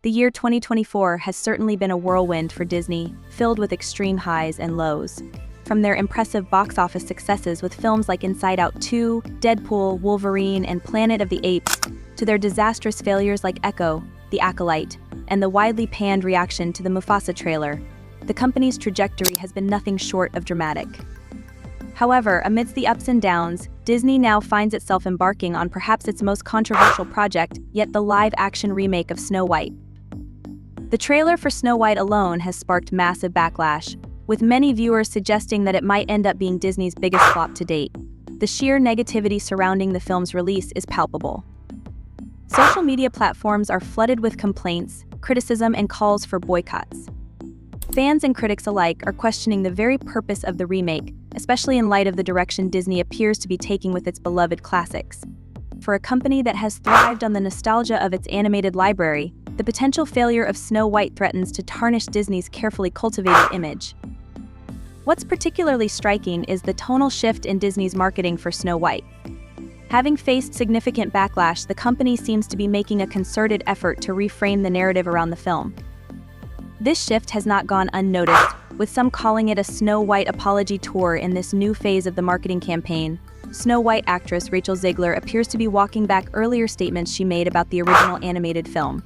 The year 2024 has certainly been a whirlwind for Disney, filled with extreme highs and lows. From their impressive box office successes with films like Inside Out 2, Deadpool, Wolverine, and Planet of the Apes, to their disastrous failures like Echo, The Acolyte, and the widely panned reaction to the Mufasa trailer, the company's trajectory has been nothing short of dramatic. However, amidst the ups and downs, Disney now finds itself embarking on perhaps its most controversial project, yet the live-action remake of Snow White. The trailer for Snow White alone has sparked massive backlash, with many viewers suggesting that it might end up being Disney's biggest flop to date. The sheer negativity surrounding the film's release is palpable. Social media platforms are flooded with complaints, criticism, and calls for boycotts. Fans and critics alike are questioning the very purpose of the remake, especially in light of the direction Disney appears to be taking with its beloved classics. For a company that has thrived on the nostalgia of its animated library, the potential failure of Snow White threatens to tarnish Disney's carefully cultivated image. What's particularly striking is the tonal shift in Disney's marketing for Snow White. Having faced significant backlash, the company seems to be making a concerted effort to reframe the narrative around the film. This shift has not gone unnoticed, with some calling it a Snow White apology tour in this new phase of the marketing campaign. Snow White actress Rachel Zegler appears to be walking back earlier statements she made about the original animated film.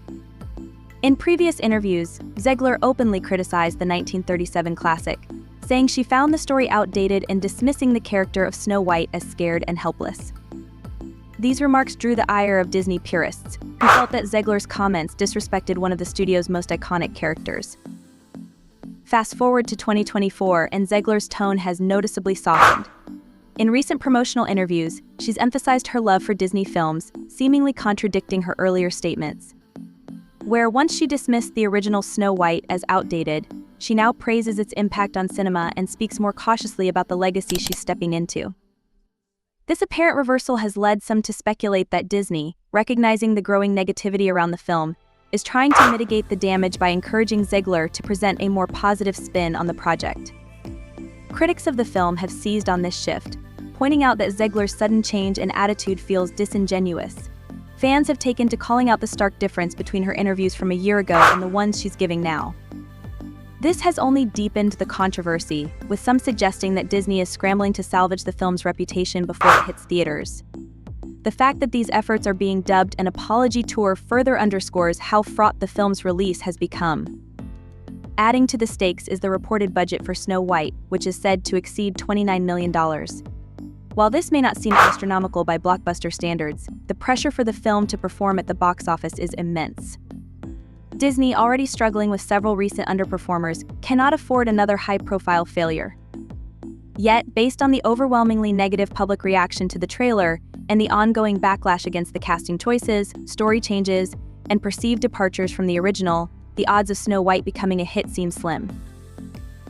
In previous interviews, Zegler openly criticized the 1937 classic, saying she found the story outdated and dismissing the character of Snow White as scared and helpless. These remarks drew the ire of Disney purists, who felt that Zegler's comments disrespected one of the studio's most iconic characters. Fast forward to 2024, and Zegler's tone has noticeably softened. In recent promotional interviews, she's emphasized her love for Disney films, seemingly contradicting her earlier statements. Where once she dismissed the original Snow White as outdated, she now praises its impact on cinema and speaks more cautiously about the legacy she's stepping into. This apparent reversal has led some to speculate that Disney, recognizing the growing negativity around the film, is trying to mitigate the damage by encouraging Zegler to present a more positive spin on the project. Critics of the film have seized on this shift, pointing out that Zegler's sudden change in attitude feels disingenuous. Fans have taken to calling out the stark difference between her interviews from a year ago and the ones she's giving now. This has only deepened the controversy, with some suggesting that Disney is scrambling to salvage the film's reputation before it hits theaters. The fact that these efforts are being dubbed an apology tour further underscores how fraught the film's release has become. Adding to the stakes is the reported budget for Snow White, which is said to exceed $29 million. While this may not seem astronomical by blockbuster standards, the pressure for the film to perform at the box office is immense. Disney, already struggling with several recent underperformers, cannot afford another high-profile failure. Yet, based on the overwhelmingly negative public reaction to the trailer and the ongoing backlash against the casting choices, story changes, and perceived departures from the original, the odds of Snow White becoming a hit seem slim.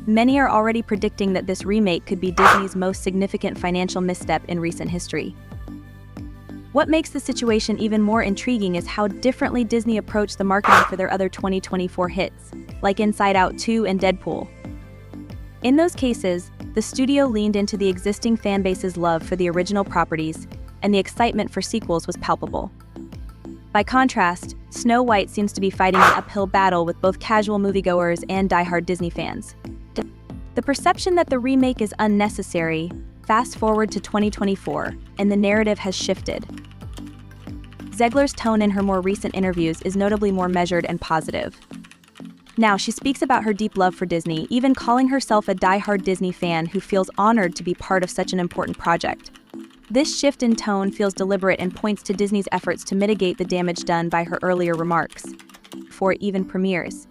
Many are already predicting that this remake could be Disney's most significant financial misstep in recent history. What makes the situation even more intriguing is how differently Disney approached the marketing for their other 2024 hits, like Inside Out 2 and Deadpool. In those cases, the studio leaned into the existing fanbase's love for the original properties, and the excitement for sequels was palpable. By contrast, Snow White seems to be fighting an uphill battle with both casual moviegoers and die-hard Disney fans. The perception that the remake is unnecessary, fast forward to 2024, and the narrative has shifted. Zegler's tone in her more recent interviews is notably more measured and positive. Now, she speaks about her deep love for Disney, even calling herself a die-hard Disney fan who feels honored to be part of such an important project. This shift in tone feels deliberate and points to Disney's efforts to mitigate the damage done by her earlier remarks, before it even premieres.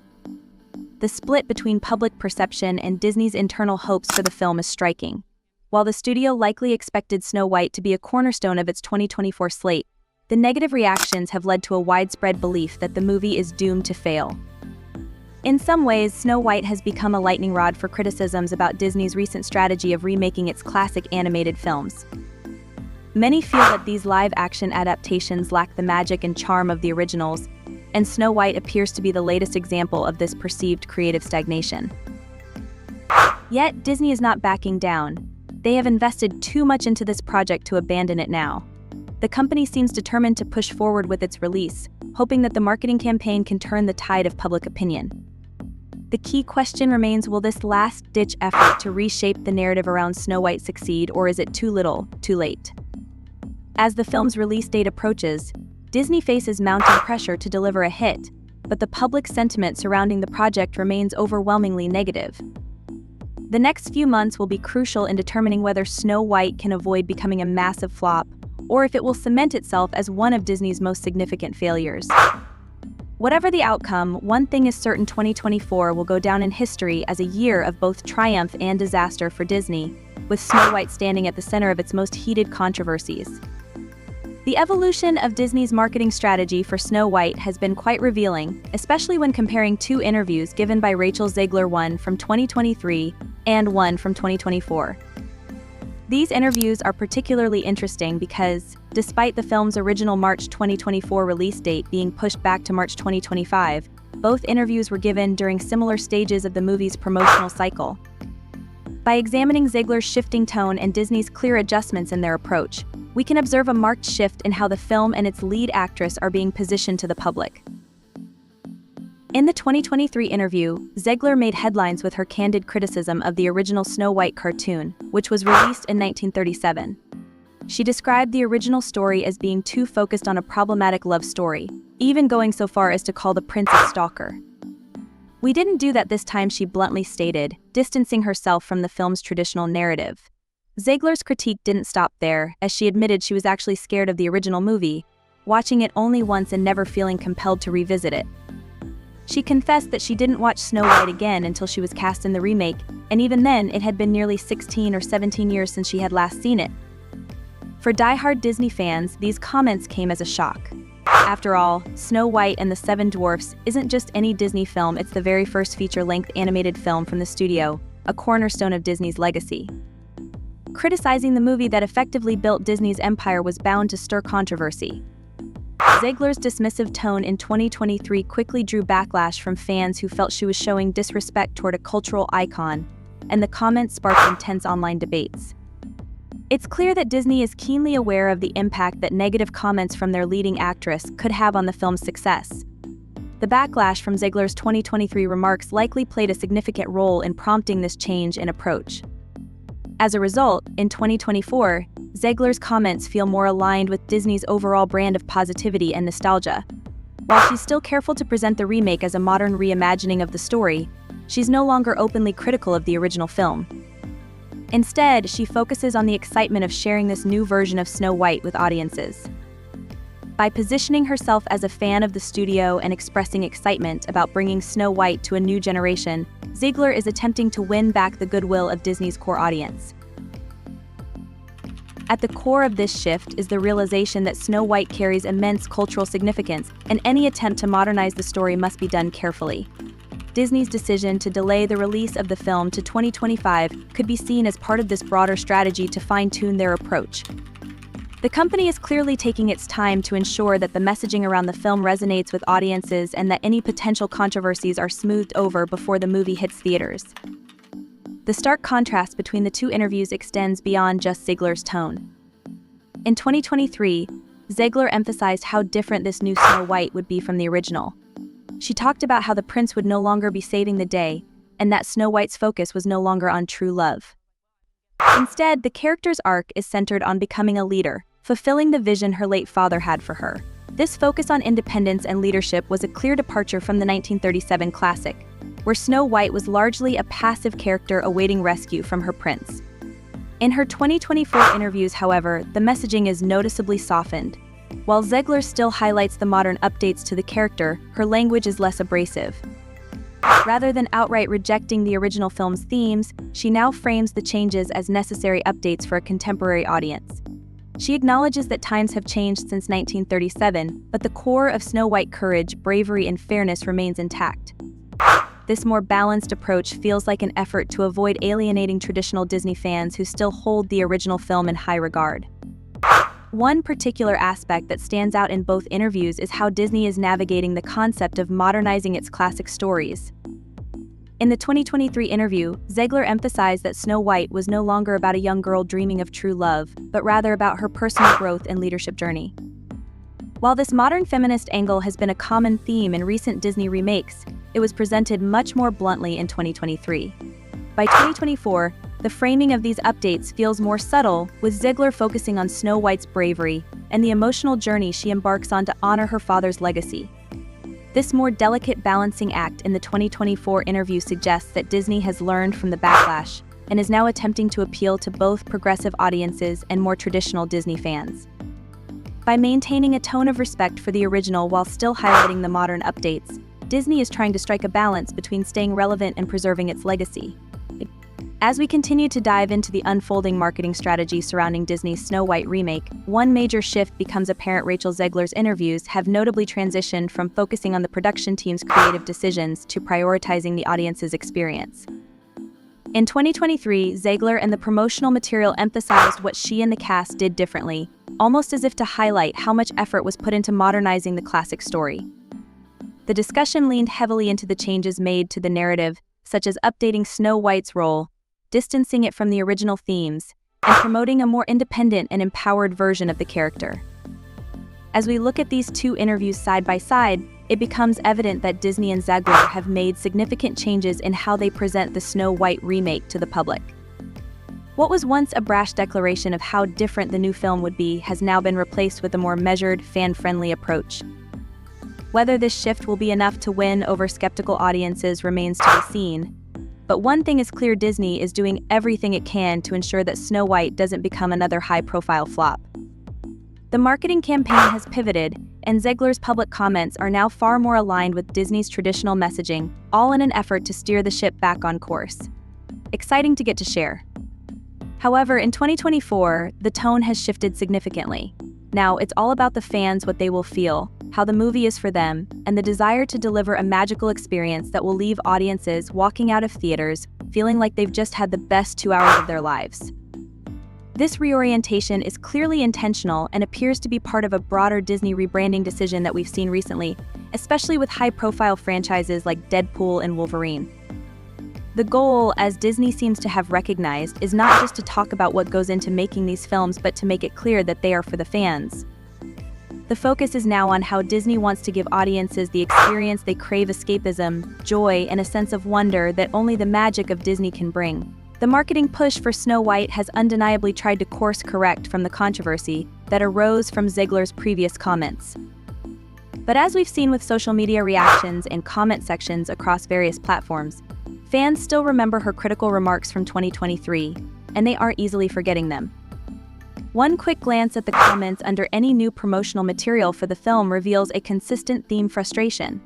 The split between public perception and Disney's internal hopes for the film is striking. While the studio likely expected Snow White to be a cornerstone of its 2024 slate, the negative reactions have led to a widespread belief that the movie is doomed to fail. In some ways, Snow White has become a lightning rod for criticisms about Disney's recent strategy of remaking its classic animated films. Many feel that these live-action adaptations lack the magic and charm of the originals, and Snow White appears to be the latest example of this perceived creative stagnation. Yet, Disney is not backing down. They have invested too much into this project to abandon it now. The company seems determined to push forward with its release, hoping that the marketing campaign can turn the tide of public opinion. The key question remains, will this last-ditch effort to reshape the narrative around Snow White succeed, or is it too little, too late? As the film's release date approaches, Disney faces mounting pressure to deliver a hit, but the public sentiment surrounding the project remains overwhelmingly negative. The next few months will be crucial in determining whether Snow White can avoid becoming a massive flop, or if it will cement itself as one of Disney's most significant failures. Whatever the outcome, one thing is certain: 2024 will go down in history as a year of both triumph and disaster for Disney, with Snow White standing at the center of its most heated controversies. The evolution of Disney's marketing strategy for Snow White has been quite revealing, especially when comparing two interviews given by Rachel Zegler, one from 2023 and one from 2024. These interviews are particularly interesting because, despite the film's original March 2024 release date being pushed back to March 2025, both interviews were given during similar stages of the movie's promotional cycle. By examining Zegler's shifting tone and Disney's clear adjustments in their approach, we can observe a marked shift in how the film and its lead actress are being positioned to the public. In the 2023 interview, Zegler made headlines with her candid criticism of the original Snow White cartoon, which was released in 1937. She described the original story as being too focused on a problematic love story, even going so far as to call the prince a stalker. "We didn't do that this time," she bluntly stated, distancing herself from the film's traditional narrative. Zegler's critique didn't stop there, as she admitted she was actually scared of the original movie, watching it only once and never feeling compelled to revisit it. She confessed that she didn't watch Snow White again until she was cast in the remake, and even then it had been nearly 16 or 17 years since she had last seen it. For die-hard Disney fans, these comments came as a shock. After all, Snow White and the Seven Dwarfs isn't just any Disney film, it's the very first feature-length animated film from the studio, a cornerstone of Disney's legacy. Criticizing the movie that effectively built Disney's empire was bound to stir controversy. Zegler's dismissive tone in 2023 quickly drew backlash from fans who felt she was showing disrespect toward a cultural icon, and the comments sparked intense online debates. It's clear that Disney is keenly aware of the impact that negative comments from their leading actress could have on the film's success. The backlash from Zegler's 2023 remarks likely played a significant role in prompting this change in approach. As a result, in 2024, Zegler's comments feel more aligned with Disney's overall brand of positivity and nostalgia. While she's still careful to present the remake as a modern reimagining of the story, she's no longer openly critical of the original film. Instead, she focuses on the excitement of sharing this new version of Snow White with audiences. By positioning herself as a fan of the studio and expressing excitement about bringing Snow White to a new generation, Zegler is attempting to win back the goodwill of Disney's core audience. At the core of this shift is the realization that Snow White carries immense cultural significance, and any attempt to modernize the story must be done carefully. Disney's decision to delay the release of the film to 2025 could be seen as part of this broader strategy to fine-tune their approach. The company is clearly taking its time to ensure that the messaging around the film resonates with audiences and that any potential controversies are smoothed over before the movie hits theaters. The stark contrast between the two interviews extends beyond just Zegler's tone. In 2023, Zegler emphasized how different this new Snow White would be from the original. She talked about how the prince would no longer be saving the day, and that Snow White's focus was no longer on true love. Instead, the character's arc is centered on becoming a leader, fulfilling the vision her late father had for her. This focus on independence and leadership was a clear departure from the 1937 classic, where Snow White was largely a passive character awaiting rescue from her prince. In her 2024 interviews, however, the messaging is noticeably softened. While Zegler still highlights the modern updates to the character, her language is less abrasive. Rather than outright rejecting the original film's themes, she now frames the changes as necessary updates for a contemporary audience. She acknowledges that times have changed since 1937, but the core of Snow White courage, bravery, and fairness remains intact. This more balanced approach feels like an effort to avoid alienating traditional Disney fans who still hold the original film in high regard. One particular aspect that stands out in both interviews is how Disney is navigating the concept of modernizing its classic stories. In the 2023 interview, Zegler emphasized that Snow White was no longer about a young girl dreaming of true love, but rather about her personal growth and leadership journey. While this modern feminist angle has been a common theme in recent Disney remakes, it was presented much more bluntly in 2023. By 2024, the framing of these updates feels more subtle, with Zegler focusing on Snow White's bravery and the emotional journey she embarks on to honor her father's legacy. This more delicate balancing act in the 2024 interview suggests that Disney has learned from the backlash and is now attempting to appeal to both progressive audiences and more traditional Disney fans. By maintaining a tone of respect for the original while still highlighting the modern updates, Disney is trying to strike a balance between staying relevant and preserving its legacy. As we continue to dive into the unfolding marketing strategy surrounding Disney's Snow White remake, one major shift becomes apparent. Rachel Zegler's interviews have notably transitioned from focusing on the production team's creative decisions to prioritizing the audience's experience. In 2023, Zegler and the promotional material emphasized what she and the cast did differently, almost as if to highlight how much effort was put into modernizing the classic story. The discussion leaned heavily into the changes made to the narrative, such as updating Snow White's role, distancing it from the original themes, and promoting a more independent and empowered version of the character. As we look at these two interviews side by side, it becomes evident that Disney and Zegler have made significant changes in how they present the Snow White remake to the public. What was once a brash declaration of how different the new film would be has now been replaced with a more measured, fan-friendly approach. Whether this shift will be enough to win over skeptical audiences remains to be seen, but one thing is clear: Disney is doing everything it can to ensure that Snow White doesn't become another high-profile flop. The marketing campaign has pivoted, and Zegler's public comments are now far more aligned with Disney's traditional messaging, all in an effort to steer the ship back on course. Exciting to get to share. However, in 2024, the tone has shifted significantly. Now, it's all about the fans, what they will feel, how the movie is for them, and the desire to deliver a magical experience that will leave audiences walking out of theaters feeling like they've just had the best 2 hours of their lives. This reorientation is clearly intentional and appears to be part of a broader Disney rebranding decision that we've seen recently, especially with high-profile franchises like Deadpool and Wolverine. The goal, as Disney seems to have recognized, is not just to talk about what goes into making these films, but to make it clear that they are for the fans. The focus is now on how Disney wants to give audiences the experience they crave: escapism, joy, and a sense of wonder that only the magic of Disney can bring. The marketing push for Snow White has undeniably tried to course correct from the controversy that arose from Zegler's previous comments. But as we've seen with social media reactions and comment sections across various platforms, fans still remember her critical remarks from 2023, and they aren't easily forgetting them. One quick glance at the comments under any new promotional material for the film reveals a consistent theme: frustration.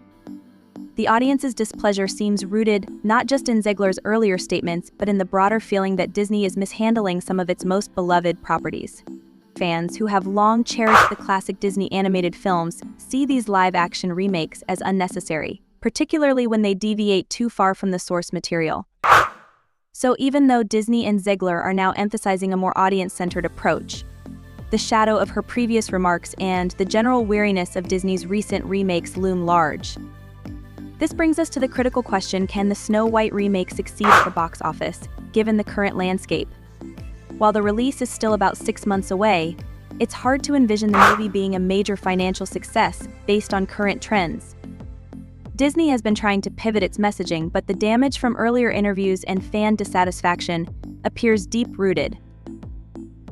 The audience's displeasure seems rooted not just in Zegler's earlier statements, but in the broader feeling that Disney is mishandling some of its most beloved properties. Fans who have long cherished the classic Disney animated films see these live-action remakes as unnecessary, particularly when they deviate too far from the source material. So even though Disney and Zegler are now emphasizing a more audience-centered approach, the shadow of her previous remarks and the general weariness of Disney's recent remakes loom large. This brings us to the critical question: can the Snow White remake succeed at the box office, given the current landscape? While the release is still about 6 months away, it's hard to envision the movie being a major financial success based on current trends. Disney has been trying to pivot its messaging, but the damage from earlier interviews and fan dissatisfaction appears deep-rooted.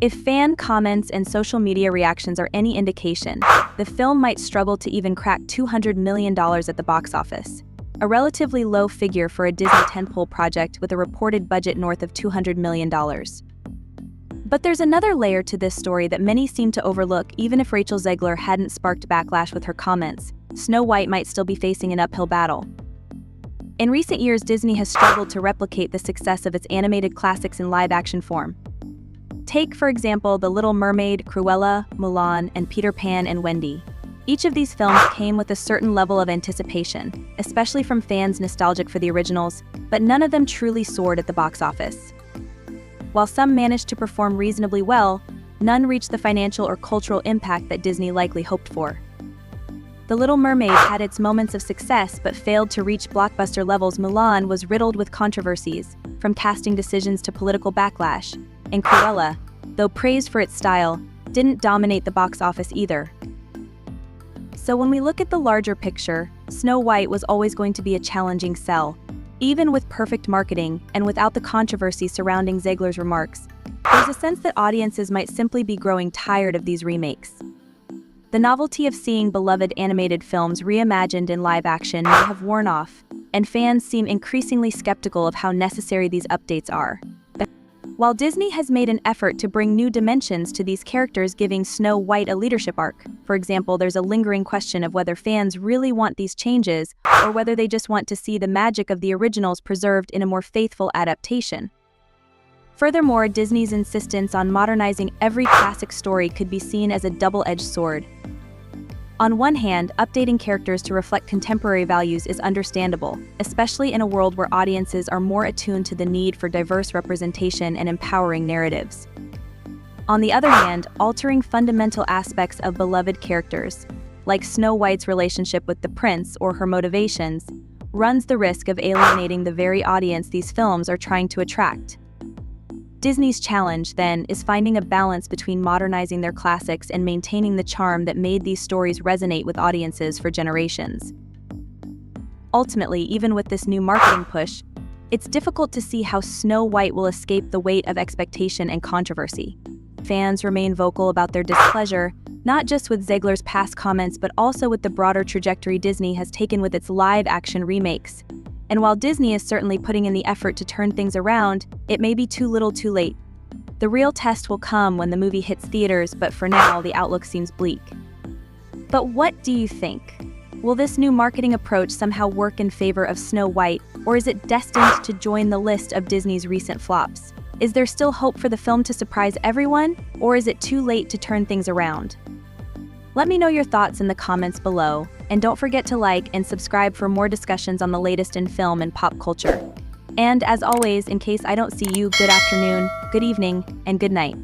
If fan comments and social media reactions are any indication, the film might struggle to even crack $200 million at the box office, a relatively low figure for a Disney tentpole project with a reported budget north of $200 million. But there's another layer to this story that many seem to overlook. Even if Rachel Zegler hadn't sparked backlash with her comments, Snow White might still be facing an uphill battle. In recent years, Disney has struggled to replicate the success of its animated classics in live-action form. Take, for example, The Little Mermaid, Cruella, Mulan, and Peter Pan and Wendy. Each of these films came with a certain level of anticipation, especially from fans nostalgic for the originals, but none of them truly soared at the box office. While some managed to perform reasonably well, none reached the financial or cultural impact that Disney likely hoped for. The Little Mermaid had its moments of success but failed to reach blockbuster levels. Mulan was riddled with controversies, from casting decisions to political backlash, and Cruella, though praised for its style, didn't dominate the box office either. So when we look at the larger picture, Snow White was always going to be a challenging sell. Even with perfect marketing and without the controversy surrounding Zegler's remarks, there's a sense that audiences might simply be growing tired of these remakes. The novelty of seeing beloved animated films reimagined in live action may have worn off, and fans seem increasingly skeptical of how necessary these updates are. While Disney has made an effort to bring new dimensions to these characters, giving Snow White a leadership arc, for example, there's a lingering question of whether fans really want these changes or whether they just want to see the magic of the originals preserved in a more faithful adaptation. Furthermore, Disney's insistence on modernizing every classic story could be seen as a double-edged sword. On one hand, updating characters to reflect contemporary values is understandable, especially in a world where audiences are more attuned to the need for diverse representation and empowering narratives. On the other hand, altering fundamental aspects of beloved characters, like Snow White's relationship with the prince or her motivations, runs the risk of alienating the very audience these films are trying to attract. Disney's challenge, then, is finding a balance between modernizing their classics and maintaining the charm that made these stories resonate with audiences for generations. Ultimately, even with this new marketing push, it's difficult to see how Snow White will escape the weight of expectation and controversy. Fans remain vocal about their displeasure, not just with Zegler's past comments but also with the broader trajectory Disney has taken with its live-action remakes. And while Disney is certainly putting in the effort to turn things around, it may be too little too late. The real test will come when the movie hits theaters, but for now, the outlook seems bleak. But what do you think? Will this new marketing approach somehow work in favor of Snow White, or is it destined to join the list of Disney's recent flops? Is there still hope for the film to surprise everyone, or is it too late to turn things around? Let me know your thoughts in the comments below, and don't forget to like and subscribe for more discussions on the latest in film and pop culture. And as always, in case I don't see you, good afternoon, good evening, and good night.